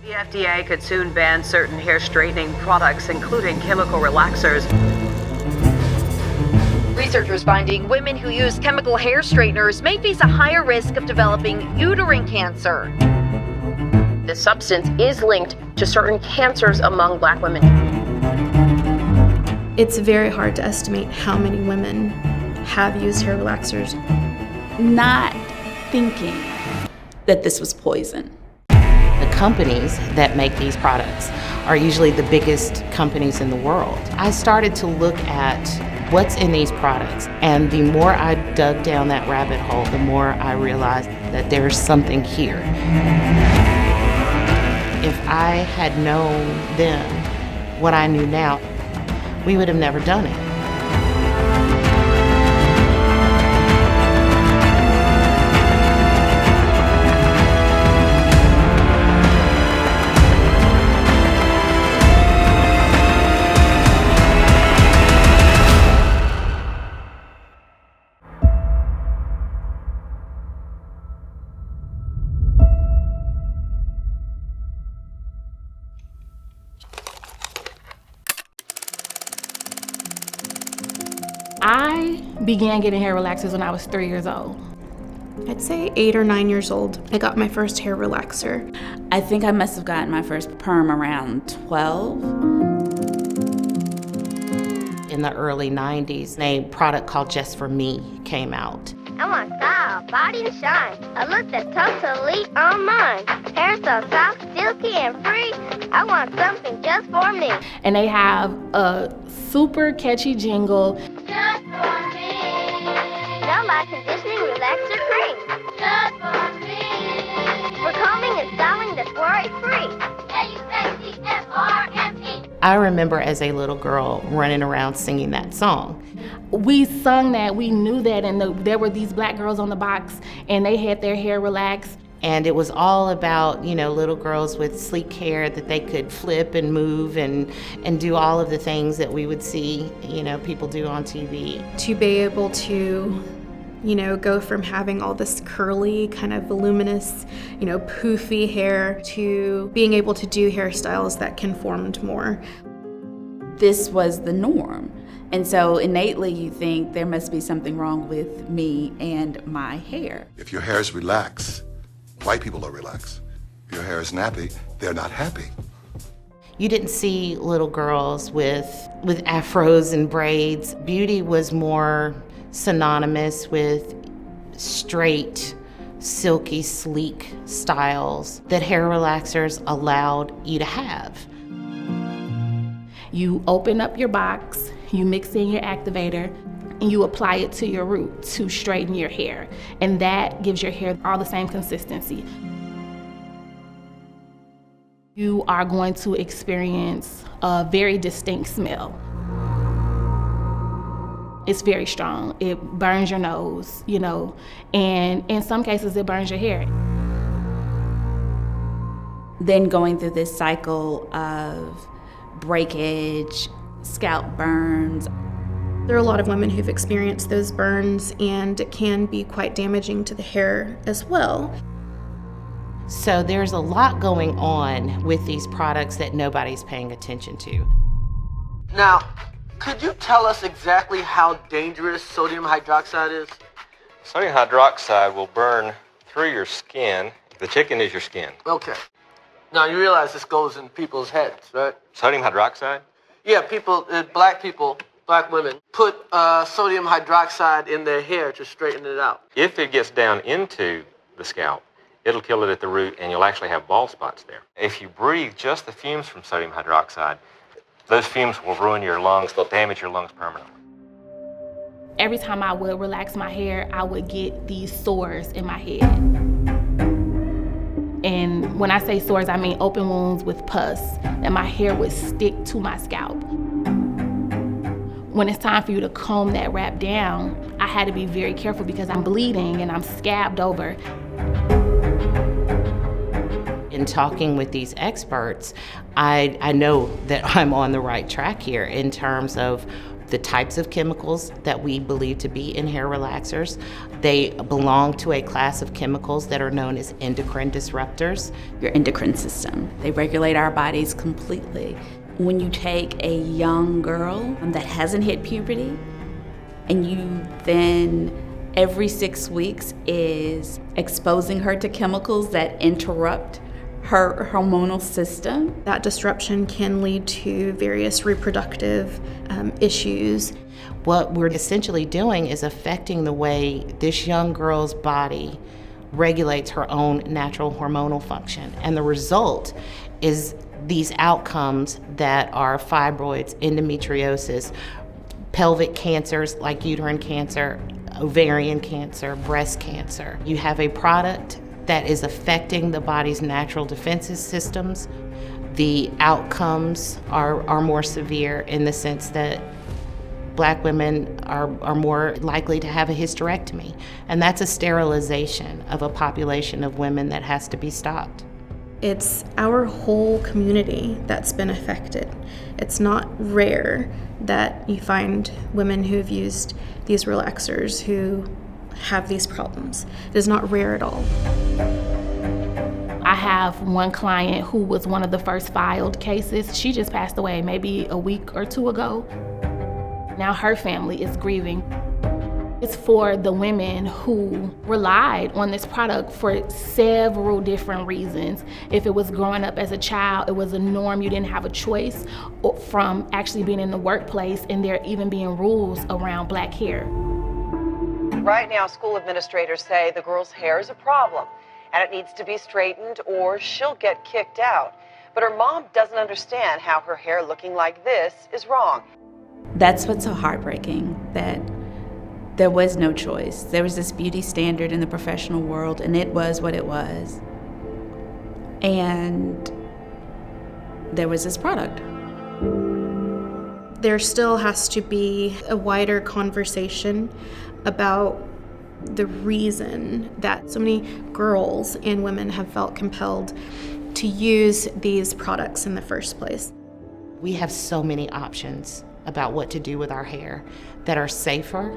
The FDA could soon ban certain hair straightening products, including chemical relaxers. Researchers finding women who use chemical hair straighteners may face a higher risk of developing uterine cancer. This substance is linked to certain cancers among Black women. It's very hard to estimate how many women have used hair relaxers. Not thinking that this was poison. The companies that make these products are usually the biggest companies in the world. I started to look at what's in these products, and the more I dug down that rabbit hole, the more I realized that there's something here. If I had known then what I knew now, we would have never done it. I began getting hair relaxers when I was 3 years old. I'd say 8 or 9 years old, I got my first hair relaxer. I think I must have gotten my first perm around 12. In the early 90s, a product called Just For Me came out. I want style, body, and shine. A look that's totally on mine. Hair so soft, silky, and free. I want something just for me. And they have a super catchy jingle. Just for me. No light conditioning relaxer cream. Just for me. For combing and styling that's worry-free. L-U-X-E-F-R-M-E. I remember as a little girl running around singing that song. We sung that, we knew that, and there were these Black girls on the box, and they had their hair relaxed. And it was all about, little girls with sleek hair that they could flip and move and do all of the things that we would see, people do on TV. To be able to, go from having all this curly, kind of voluminous, poofy hair to being able to do hairstyles that conformed more. This was the norm. And so innately you think there must be something wrong with me and my hair. If your hair is relaxed, white people are relaxed. If your hair is nappy, they're not happy. You didn't see little girls with afros and braids. Beauty was more synonymous with straight, silky, sleek styles that hair relaxers allowed you to have. You open up your box, you mix in your activator, and you apply it to your root to straighten your hair. And that gives your hair all the same consistency. You are going to experience a very distinct smell. It's very strong. It burns your nose, and in some cases it burns your hair. Then going through this cycle of breakage, scalp burns. There are a lot of women who've experienced those burns, and it can be quite damaging to the hair as well. So there's a lot going on with these products that nobody's paying attention to. Now, could you tell us exactly how dangerous sodium hydroxide is? Sodium hydroxide will burn through your skin. The chicken is your skin. Okay. Now, you realize this goes in people's heads, right? Sodium hydroxide? Yeah, black women, put sodium hydroxide in their hair to straighten it out. If it gets down into the scalp, it'll kill it at the root, and you'll actually have bald spots there. If you breathe just the fumes from sodium hydroxide, those fumes will ruin your lungs. They'll damage your lungs permanently. Every time I would relax my hair, I would get these sores in my head. And when I say sores, I mean open wounds with pus, and my hair would stick to my scalp. When it's time for you to comb that wrap down, I had to be very careful because I'm bleeding and I'm scabbed over. In talking with these experts, I know that I'm on the right track here in terms of the types of chemicals that we believe to be in hair relaxers. They belong to a class of chemicals that are known as endocrine disruptors. Your endocrine system, they regulate our bodies completely. When you take a young girl that hasn't hit puberty and you then every 6 weeks is exposing her to chemicals that interrupt her hormonal system. That disruption can lead to various reproductive issues. What we're essentially doing is affecting the way this young girl's body regulates her own natural hormonal function. And the result is these outcomes that are fibroids, endometriosis, pelvic cancers like uterine cancer, ovarian cancer, breast cancer. You have a product that is affecting the body's natural defenses systems. The outcomes are more severe in the sense that Black women are more likely to have a hysterectomy, and that's a sterilization of a population of women that has to be stopped. It's our whole community that's been affected. It's not rare that you find women who have used these relaxers who have these problems. It is not rare at all. I have one client who was one of the first filed cases. She just passed away maybe a week or two ago. Now her family is grieving. It's for the women who relied on this product for several different reasons. If it was growing up as a child, it was a norm, you didn't have a choice, from actually being in the workplace and there even being rules around Black hair. Right now, school administrators say the girl's hair is a problem and it needs to be straightened or she'll get kicked out. But her mom doesn't understand how her hair looking like this is wrong. That's what's so heartbreaking, that there was no choice. There was this beauty standard in the professional world, and it was what it was. And there was this product. There still has to be a wider conversation about the reason that so many girls and women have felt compelled to use these products in the first place. We have so many options about what to do with our hair that are safer,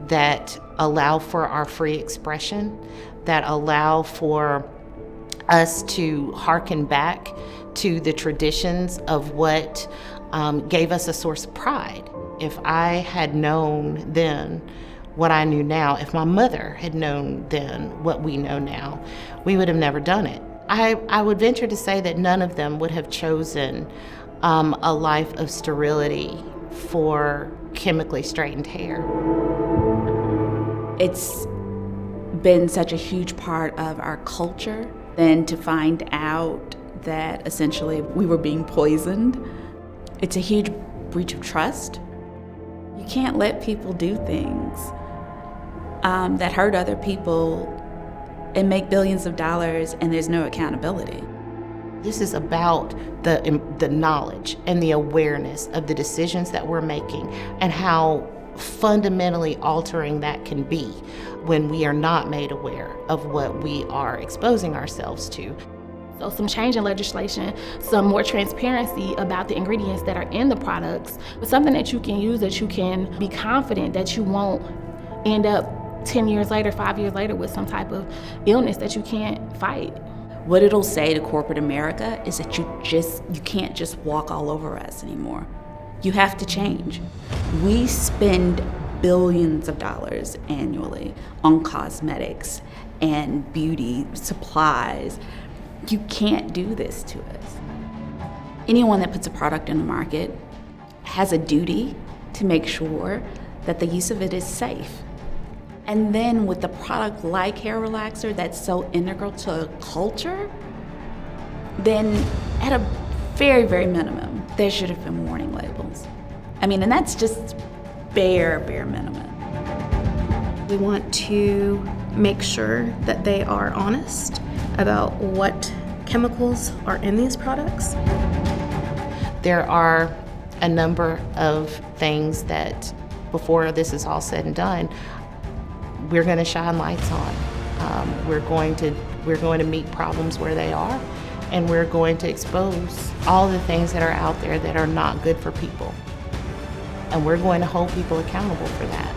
that allow for our free expression, that allow for us to hearken back to the traditions of what gave us a source of pride. If I had known then what I knew now, if my mother had known then what we know now, we would have never done it. I would venture to say that none of them would have chosen a life of sterility for chemically straightened hair. It's been such a huge part of our culture. Then to find out that essentially we were being poisoned, it's a huge breach of trust. You can't let people do things that hurt other people and make billions of dollars and there's no accountability. This is about the knowledge and the awareness of the decisions that we're making and how fundamentally altering that can be when we are not made aware of what we are exposing ourselves to. So some change in legislation, some more transparency about the ingredients that are in the products, but something that you can use, that you can be confident that you won't end up 10 years later, 5 years later with some type of illness that you can't fight. What it'll say to corporate America is that you can't just walk all over us anymore. You have to change. We spend billions of dollars annually on cosmetics and beauty supplies. You can't do this to us. Anyone that puts a product in the market has a duty to make sure that the use of it is safe. And then with the product like hair relaxer that's so integral to a culture, then at a very, very minimum, there should have been warning labels. I mean, and that's just bare minimum. We want to make sure that they are honest about what chemicals are in these products. There are a number of things that, before this is all said and done, we're going to shine lights on. We're going to meet problems where they are, and we're going to expose all the things that are out there that are not good for people. And we're going to hold people accountable for that.